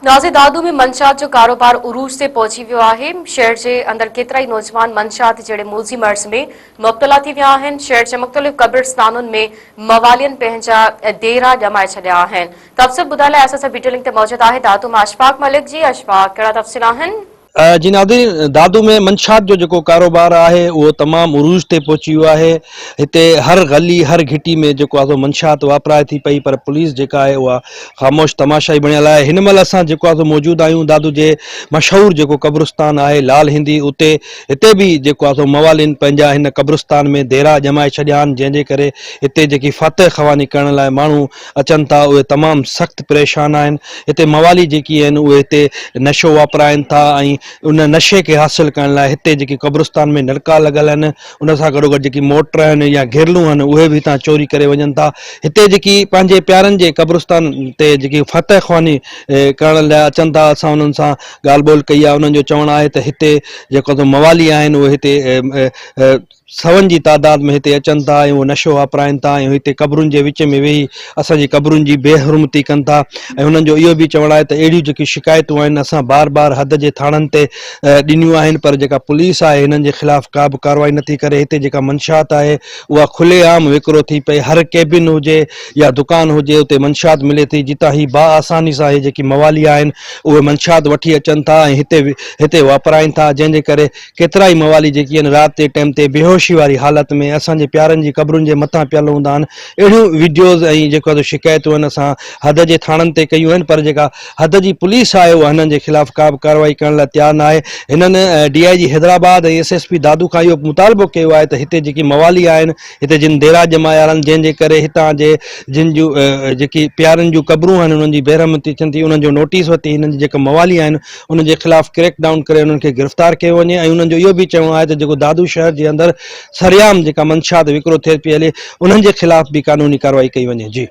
नाज़े दादू में मंशात जो कारोबार उरूज से पहुंची वियो आहे। शहर के अंदर केतरा नौजवान मंशात जड़े मुलजी मर्ज में मुब्तला थी विया आहिनि। शहर के मुख्तलिफ कब्रिस्तानों में मवालियन पंहिंजा डेरा जमाए छॾिया आहिनि। तफ़सील ॿुधाइण लाइ असां सां वीडियो लिंक ते मौजूद आहे दादू में अशफाक मलिक जी। अशफाक, कहिड़ा तफ़सील आहिनि? जी नाज़रीन, दादू में मंशात जो कारोबार है वो तमाम उरूज ते पहुची वियो है। हिते हर गली हर घिटी में जो आहे मंशात वापराए थी पई, पर पुलिस जेका है वह ख़ामोश तमाशा ही बणियल है। हिन महिल असां जेको आहे मौजूद आहियूं दादू जे मशहूर जो कब्रिस्तान है लाल हिंदी, उते हिते भी जेको आहे मवालिन पंहिंजा हिन कब्रिस्तान में डेरा जमाए छॾिया आहिनि, जंहिंजे करे हिते जेकी फातह ख़वानी करण लाइ माण्हू अचनि था उहे तमाम सख़्त परेशान आहिनि। हिते मवाली जेकी आहिनि उहे हिते नशो वापराइनि था ऐं उन नशे के हासिल करण लाइ हिते जेकी कब्रिस्तान में नलका लॻल आहिनि, उन सां गॾोगॾु जेकी मोटर आहिनि या घेरलूं आहिनि उहे बि हितां चोरी करे वञनि था। हिते जेकी पंहिंजे प्यारनि जे कब्रिस्तान ते जेकी फतह ख़वानी करण लाइ अचनि था, असां उन्हनि सां ॻाल्हि ॿोल कई आहे। उन्हनि जो चवणु आहे त हिते जेको मवाली आहिनि उहे हिते सवनि जी तादाद में हिते अचनि था ऐं उहे नशो वापराइनि था ऐं हिते क़बरुनि जे विच में वेही असांजी क़बरुनि जी बेहरुमती कनि था। ऐं हुननि जो इहो बि चवणु आहे त अहिड़ियूं जेकी शिकायतूं आहिनि असां बार बार हद जे थाणनि ते ॾिनियूं आहिनि, पर जेका पुलिस आहे हिननि जे ख़िलाफ़ का बि कार्रवाई नथी करे। हिते जेका मंशात आहे उहा खुलेआम विकिरो थी पई। हर केबिन हुजे या दुकान हुजे उते मंशात मिले थी, जितां ही बा आसानी सां जेकी मवाली आहिनि उहे मंशात वठी अचनि था ऐं हिते वापराइनि था, जंहिंजे करे केतिरा ई मवाली जेकी आहिनि राति जे टाइम ते बेहोशी वारी हालत में असांजे प्यारनि जी क़बरुनि जे मथां पियल हूंदा आहिनि। अहिड़ियूं वीडियोज़ ऐं जेको आहे शिकायतूं आहिनि असां हद जे थाणनि ते कयूं आहिनि, पर जेका हद जी पुलिस आहे उहा हिननि जे ख़िलाफ़ का बि कार्रवाई करण लाइ तयारु न आहे। हिननि DIG हैदराबाद ऐं SSP दादू खां इहो मुतालबो कयो आहे त हिते जेकी मवाली आहिनि, हिते जिन डेरा जमाया आहिनि, जंहिंजे करे हितां जे जिन जूं जेकी प्यारनि जूं क़बरूं आहिनि उन्हनि जी बेरहमती थियनि थी, उन्हनि जो नोटिस वरिती हिननि जी जेका मवाली आहिनि उन्हनि जे ख़िलाफ़ क्रैक डाउन करे उन्हनि खे गिरफ़्तार कयो वञे। ऐं उन्हनि जो इहो बि चवणु आहे त जेको दादू शहर जे अंदरि सरेआम जेका मंशात विकिरो थिए पई हले उन्हनि जे ख़िलाफ़ बि कानूनी कार्रवाई कई वञे। जी।